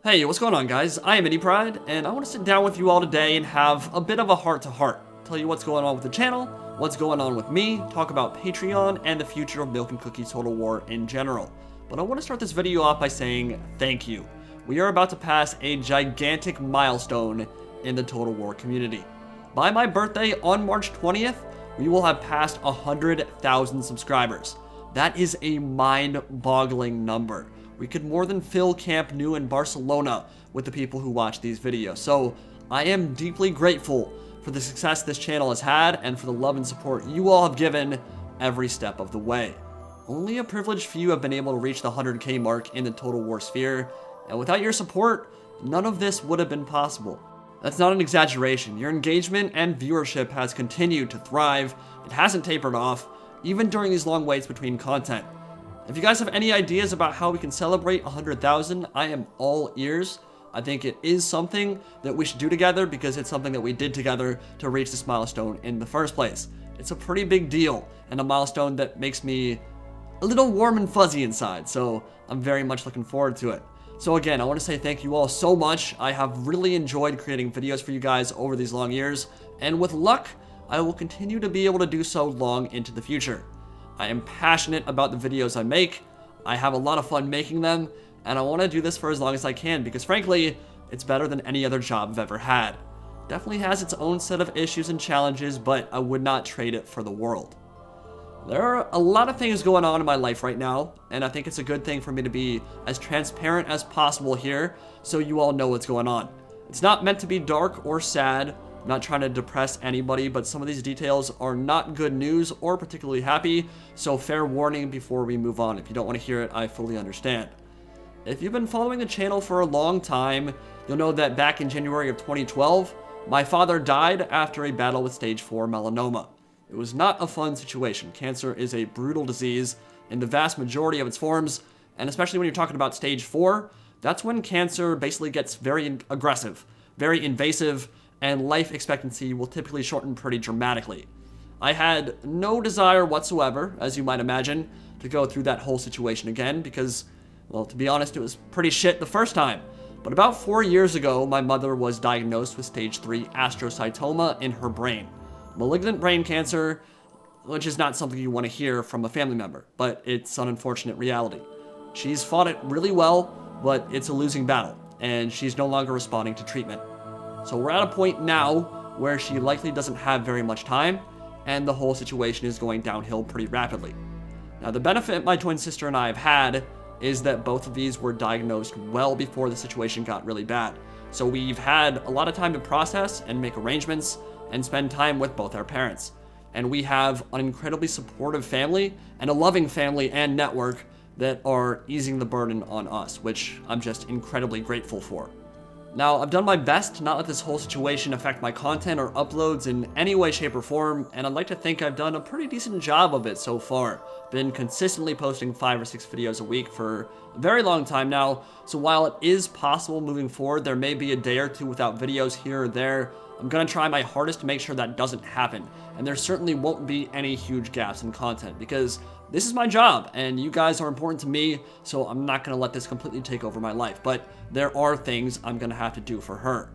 Hey, what's going on, guys? I am Pride, and I want to sit down with you all today and have a bit of a heart-to-heart. Tell you what's going on with the channel, what's going on with me, talk about Patreon, and the future of Milk and Cookies Total War in general. But I want to start this video off by saying thank you. We are about to pass a gigantic milestone in the Total War community. By my birthday on March 20th, we will have passed 100,000 subscribers. That is a mind-boggling number. We could more than fill Camp Nou in Barcelona with the people who watch these videos. So I am deeply grateful for the success this channel has had and for the love and support you all have given every step of the way. Only a privileged few have been able to reach the 100K mark in the Total War sphere, and without your support, none of this would have been possible. That's not an exaggeration. Your engagement and viewership has continued to thrive. It hasn't tapered off, even during these long waits between content. If you guys have any ideas about how we can celebrate 100,000, I am all ears. I think it is something that we should do together because it's something that we did together to reach this milestone in the first place. It's a pretty big deal and a milestone that makes me a little warm and fuzzy inside, so I'm very much looking forward to it. So again, I want to say thank you all so much. I have really enjoyed creating videos for you guys over these long years, and with luck, I will continue to be able to do so long into the future. I am passionate about the videos I make, I have a lot of fun making them, and I want to do this for as long as I can because frankly, it's better than any other job I've ever had. Definitely has its own set of issues and challenges, but I would not trade it for the world. There are a lot of things going on in my life right now, and I think it's a good thing for me to be as transparent as possible here so you all know what's going on. It's not meant to be dark or sad. I'm not trying to depress anybody, but some of these details are not good news or particularly happy, so fair warning before we move on. If you don't want to hear it, I fully understand. If you've been following the channel for a long time, you'll know that back in January of 2012, my father died after a battle with stage 4 melanoma. It was not a fun situation. Cancer is a brutal disease in the vast majority of its forms, and especially when you're talking about stage 4, that's when cancer basically gets very aggressive, very invasive, and life expectancy will typically shorten pretty dramatically. I had no desire whatsoever, as you might imagine, to go through that whole situation again because, well, to be honest, it was pretty shit the first time. But about 4 years ago, my mother was diagnosed with stage 3 astrocytoma in her brain. Malignant brain cancer, which is not something you want to hear from a family member, but it's an unfortunate reality. She's fought it really well, but it's a losing battle, and she's no longer responding to treatment. So we're at a point now where she likely doesn't have very much time, and the whole situation is going downhill pretty rapidly. Now, the benefit my twin sister and I have had is that both of these were diagnosed well before the situation got really bad. So we've had a lot of time to process and make arrangements and spend time with both our parents. And we have an incredibly supportive family and a loving family and network that are easing the burden on us, which I'm just incredibly grateful for. Now, I've done my best to not let this whole situation affect my content or uploads in any way, shape, or form, and I'd like to think I've done a pretty decent job of it so far. Been consistently posting 5 or 6 videos a week for a very long time now, so while it is possible moving forward, there may be a day or two without videos here or there. I'm gonna try my hardest to make sure that doesn't happen, and there certainly won't be any huge gaps in content because this is my job and you guys are important to me, so I'm not gonna let this completely take over my life, but there are things I'm gonna have to do for her.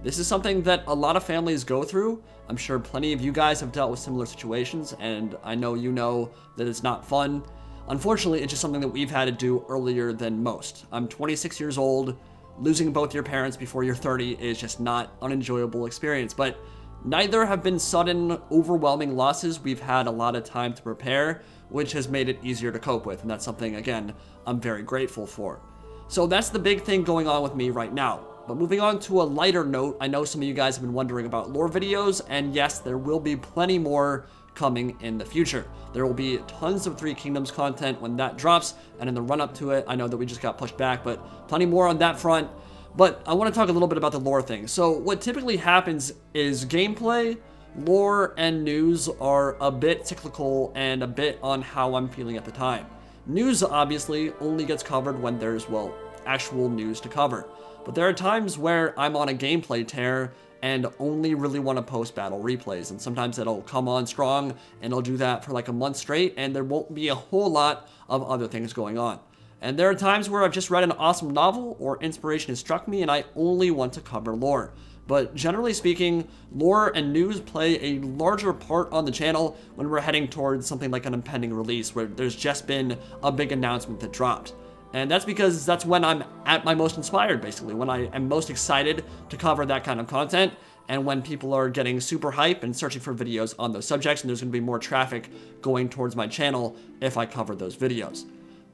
This is something that a lot of families go through. I'm sure plenty of you guys have dealt with similar situations, and I know you know that it's not fun. Unfortunately, it's just something that we've had to do earlier than most. I'm 26 years old. Losing both your parents before you're 30 is just not an enjoyable experience, but neither have been sudden, overwhelming losses. We've had a lot of time to prepare, which has made it easier to cope with, and that's something, again, I'm very grateful for. So that's the big thing going on with me right now. But moving on to a lighter note, I know some of you guys have been wondering about lore videos, and yes, there will be plenty more coming in the future. There will be tons of 3 Kingdoms content when that drops, and in the run-up to it, I know that we just got pushed back, but plenty more on that front. But I want to talk a little bit about the lore thing. So what typically happens is gameplay, lore, and news are a bit cyclical and a bit on how I'm feeling at the time. News obviously only gets covered when there's, well, actual news to cover. But there are times where I'm on a gameplay tear and only really want to post battle replays, and sometimes it'll come on strong and I'll do that for like a month straight and there won't be a whole lot of other things going on. And there are times where I've just read an awesome novel or inspiration has struck me and I only want to cover lore. But generally speaking, lore and news play a larger part on the channel when we're heading towards something like an impending release where there's just been a big announcement that dropped. And that's because that's when I'm at my most inspired, basically, when I am most excited to cover that kind of content, and when people are getting super hype and searching for videos on those subjects, and there's going to be more traffic going towards my channel if I cover those videos.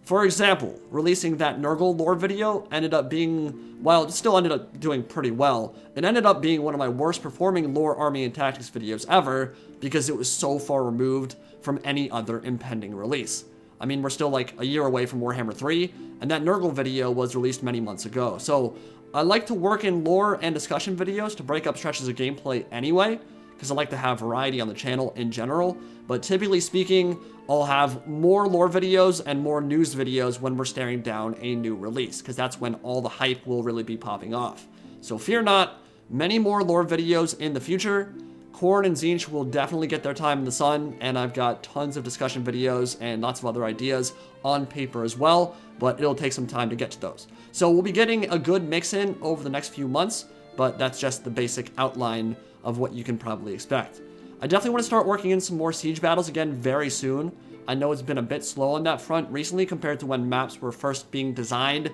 For example, releasing that Nurgle lore video ended up being, while it still ended up doing pretty well, it ended up being one of my worst performing lore, army, and tactics videos ever because it was so far removed from any other impending release. I mean, we're still like a year away from Warhammer 3, and that Nurgle video was released many months ago. So I like to work in lore and discussion videos to break up stretches of gameplay anyway, because I like to have variety on the channel in general. But typically speaking, I'll have more lore videos and more news videos when we're staring down a new release, because that's when all the hype will really be popping off. So fear not, many more lore videos in the future. Korn and Zinch will definitely get their time in the sun, and I've got tons of discussion videos and lots of other ideas on paper as well, but it'll take some time to get to those. So we'll be getting a good mix in over the next few months, but that's just the basic outline of what you can probably expect. I definitely want to start working in some more siege battles again very soon. I know it's been a bit slow on that front recently compared to when maps were first being designed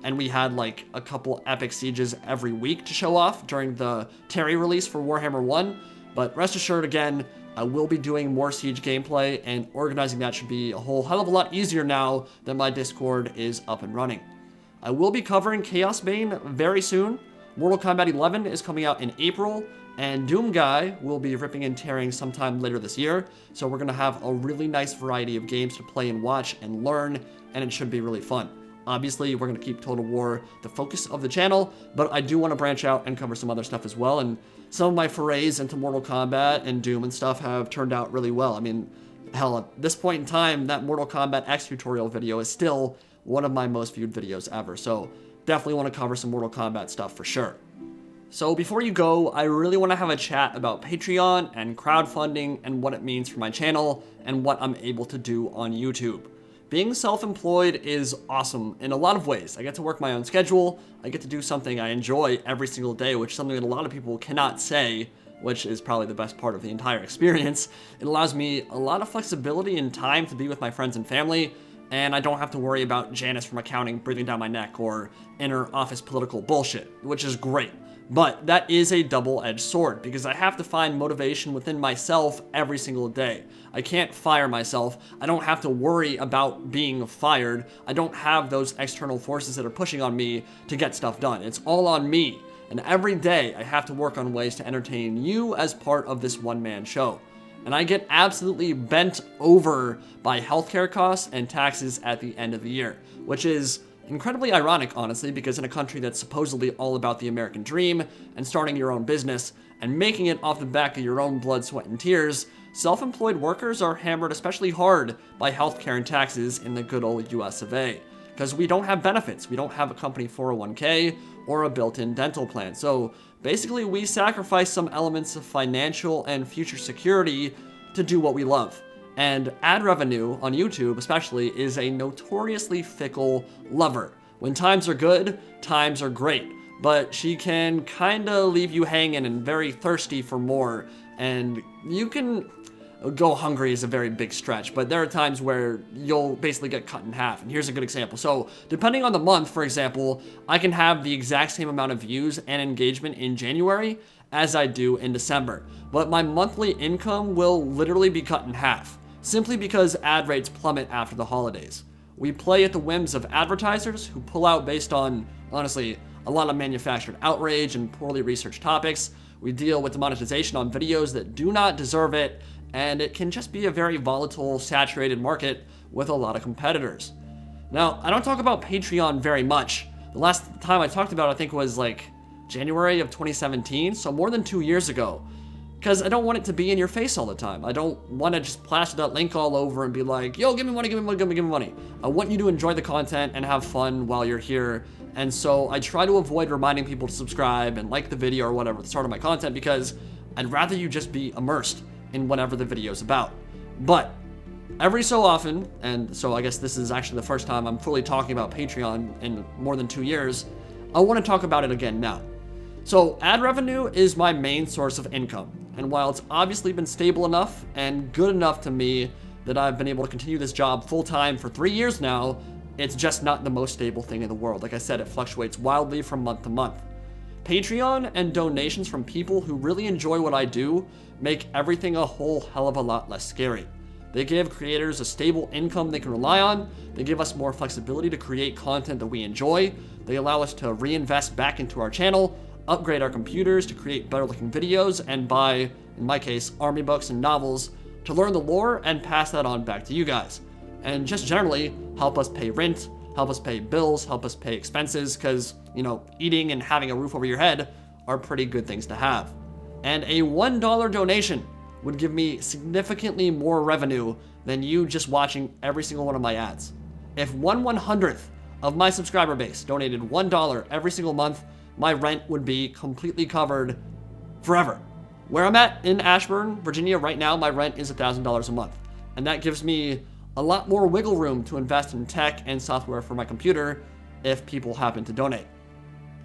and we had like a couple epic sieges every week to show off during the Terry release for Warhammer 1. But rest assured, again, I will be doing more siege gameplay, and organizing that should be a whole hell of a lot easier now that my Discord is up and running. I will be covering Chaos Bane very soon. Mortal Kombat 11 is coming out in April, and Doom Guy will be ripping and tearing sometime later this year. So we're going to have a really nice variety of games to play and watch and learn, and it should be really fun. Obviously, we're going to keep Total War the focus of the channel, but I do want to branch out and cover some other stuff as well, and some of my forays into Mortal Kombat and Doom and stuff have turned out really well. I mean, hell, at this point in time, that Mortal Kombat X tutorial video is still one of my most viewed videos ever, so definitely want to cover some Mortal Kombat stuff for sure. So before you go, I really want to have a chat about Patreon and crowdfunding and what it means for my channel and what I'm able to do on YouTube. Being self-employed is awesome in a lot of ways. I get to work my own schedule, I get to do something I enjoy every single day, which is something that a lot of people cannot say, which is probably the best part of the entire experience. It allows me a lot of flexibility and time to be with my friends and family, and I don't have to worry about Janice from accounting breathing down my neck or inner office political bullshit, which is great. But that is a double-edged sword, because I have to find motivation within myself every single day. I can't fire myself. I don't have to worry about being fired. I don't have those external forces that are pushing on me to get stuff done. It's all on me. And every day I have to work on ways to entertain you as part of this one-man show. And I get absolutely bent over by healthcare costs and taxes at the end of the year, which is incredibly ironic, honestly, because in a country that's supposedly all about the American dream and starting your own business and making it off the back of your own blood, sweat, and tears, self-employed workers are hammered especially hard by healthcare and taxes in the good old US of A. Because we don't have benefits, we don't have a company 401k or a built-in dental plan. So basically we sacrifice some elements of financial and future security to do what we love. And ad revenue on YouTube especially is a notoriously fickle lever. When times are good, times are great, but she can kinda leave you hanging and very thirsty for more, and you can go hungry is a very big stretch, but there are times where you'll basically get cut in half. And here's a good example. So depending on the month, for example, I can have the exact same amount of views and engagement in January as I do in December, but my monthly income will literally be cut in half, simply because ad rates plummet after the holidays. We play at the whims of advertisers who pull out based on, honestly, a lot of manufactured outrage and poorly researched topics. We deal with the monetization on videos that do not deserve it, and it can just be a very volatile, saturated market with a lot of competitors. Now, I don't talk about Patreon very much. The last time I talked about it, I think, was like January of 2017, so more than 2 years ago. Because I don't want it to be in your face all the time. I don't want to just plaster that link all over and be like, yo, give me money, give me money, give me money. I want you to enjoy the content and have fun while you're here. And so I try to avoid reminding people to subscribe and like the video or whatever at the start of my content, because I'd rather you just be immersed in whatever the video's about. But Every so often, and so I guess this is actually the first time I'm fully talking about Patreon in more than 2 years, I want to talk about it again now. So ad revenue is my main source of income, and while it's obviously been stable enough and good enough to me that I've been able to continue this job full-time for 3 years now, it's just not the most stable thing in the world. Like I said, it fluctuates wildly from month to month. Patreon and donations from people who really enjoy what I do make everything a whole hell of a lot less scary. They give creators a stable income they can rely on, they give us more flexibility to create content that we enjoy, they allow us to reinvest back into our channel, upgrade our computers to create better looking videos, and buy, in my case, army books and novels to learn the lore and pass that on back to you guys. And just generally help us pay rent, help us pay bills, help us pay expenses, because, eating and having a roof over your head are pretty good things to have. And a $1 donation would give me significantly more revenue than you just watching every single one of my ads. If 1/100th of my subscriber base donated $1 every single month, my rent would be completely covered forever. Where I'm at in Ashburn, Virginia right now, my rent is $1,000 a month. And that gives me a lot more wiggle room to invest in tech and software for my computer if people happen to donate.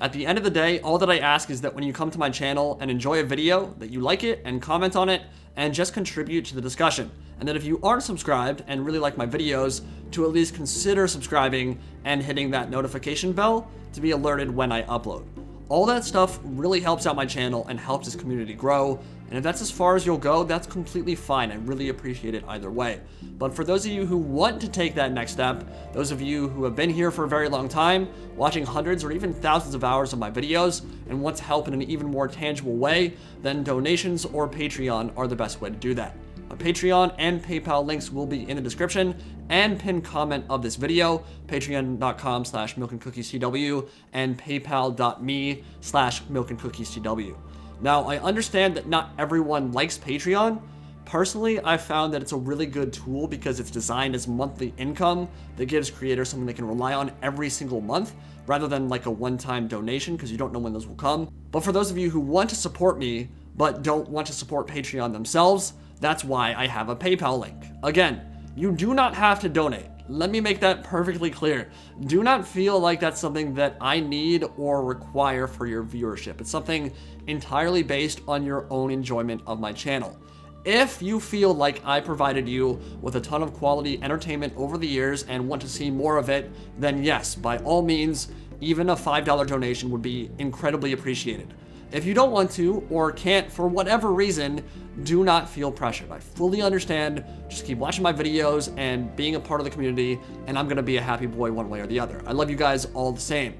At the end of the day, all that I ask is that when you come to my channel and enjoy a video, that you like it and comment on it and just contribute to the discussion. And that if you aren't subscribed and really like my videos, to at least consider subscribing and hitting that notification bell to be alerted when I upload. All that stuff really helps out my channel and helps this community grow. And if that's as far as you'll go, that's completely fine. I really appreciate it either way. But for those of you who want to take that next step, those of you who have been here for a very long time, watching hundreds or even thousands of hours of my videos, and want to help in an even more tangible way, then donations or Patreon are the best way to do that. My Patreon and PayPal links will be in the description and pinned comment of this video, patreon.com/MilkandCookiesTW and paypal.me/MilkandCookiesTW. Now, I understand that not everyone likes Patreon. Personally, I've found that it's a really good tool because it's designed as monthly income that gives creators something they can rely on every single month, rather than like a one-time donation, because you don't know when those will come. But for those of you who want to support me, but don't want to support Patreon themselves, that's why I have a PayPal link. Again, you do not have to donate. Let me make that perfectly clear. Do not feel like that's something that I need or require for your viewership. It's something entirely based on your own enjoyment of my channel. If you feel like I provided you with a ton of quality entertainment over the years and want to see more of it, then yes, by all means, even a $5 donation would be incredibly appreciated. If you don't want to or can't for whatever reason, do not feel pressured. I fully understand. Just keep watching my videos and being a part of the community, and I'm gonna be a happy boy one way or the other. I love you guys all the same.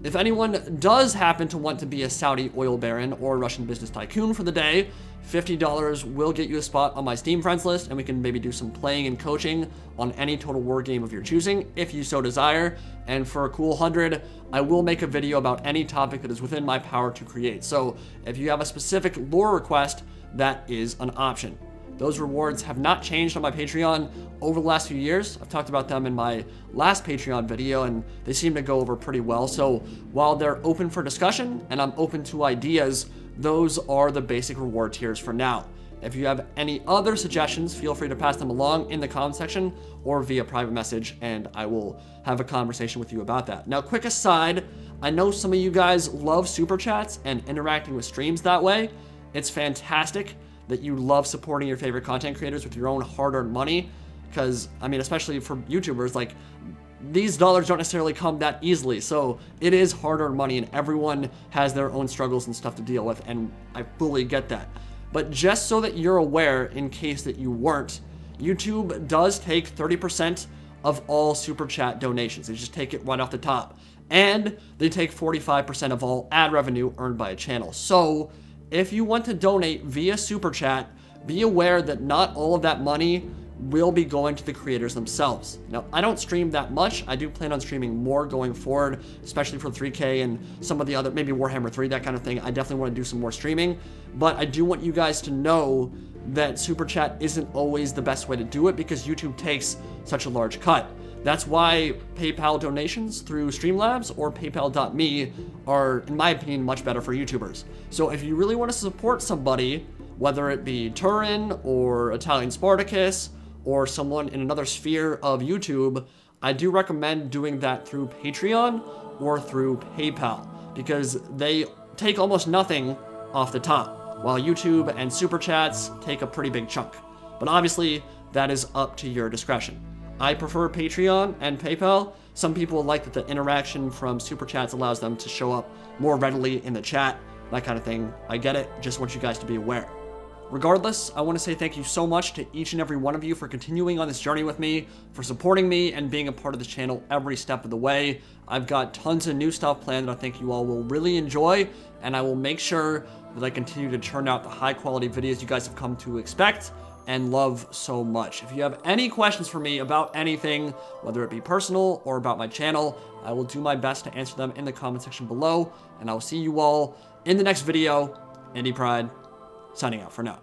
If anyone does happen to want to be a Saudi oil baron or Russian business tycoon for the day, $50 will get you a spot on my Steam friends list, and we can maybe do some playing and coaching on any Total War game of your choosing, if you so desire. And for a cool 100, I will make a video about any topic that is within my power to create. So if you have a specific lore request, that is an option. Those rewards have not changed on my Patreon over the last few years. I've talked about them in my last Patreon video, and they seem to go over pretty well. So while they're open for discussion and I'm open to ideas, those are the basic reward tiers for now. If you have any other suggestions, feel free to pass them along in the comment section or via private message, and I will have a conversation with you about that. Now, quick aside, I know some of you guys love super chats and interacting with streams that way. It's fantastic that you love supporting your favorite content creators with your own hard-earned money, because, I mean, especially for YouTubers, like, these dollars don't necessarily come that easily, so it is hard-earned money, and everyone has their own struggles and stuff to deal with, and I fully get that. But just so that you're aware, in case that you weren't, YouTube does take 30% of all super chat donations. They just take it right off the top, and they take 45% of all ad revenue earned by a channel. So if you want to donate via super chat, be aware that not all of that money will be going to the creators themselves. Now, I don't stream that much. I do plan on streaming more going forward, especially for 3K and some of the other, maybe Warhammer 3, that kind of thing. I definitely want to do some more streaming, but I do want you guys to know that super chat isn't always the best way to do it because YouTube takes such a large cut. That's why PayPal donations through Streamlabs or paypal.me are, in my opinion, much better for YouTubers. So if you really want to support somebody, whether it be Turin or Italian Spartacus or someone in another sphere of YouTube, I do recommend doing that through Patreon or through PayPal, because they take almost nothing off the top, while YouTube and Super Chats take a pretty big chunk. But obviously, that is up to your discretion. I prefer Patreon and PayPal. Some people like that the interaction from Super Chats allows them to show up more readily in the chat, that kind of thing. I get it, just want you guys to be aware. Regardless, I want to say thank you so much to each and every one of you for continuing on this journey with me, for supporting me and being a part of this channel every step of the way. I've got tons of new stuff planned that I think you all will really enjoy, and I will make sure that I continue to churn out the high quality videos you guys have come to expect and love so much. If you have any questions for me about anything, whether it be personal or about my channel, I will do my best to answer them in the comment section below, and I will see you all in the next video. Indie Pride, signing out for now.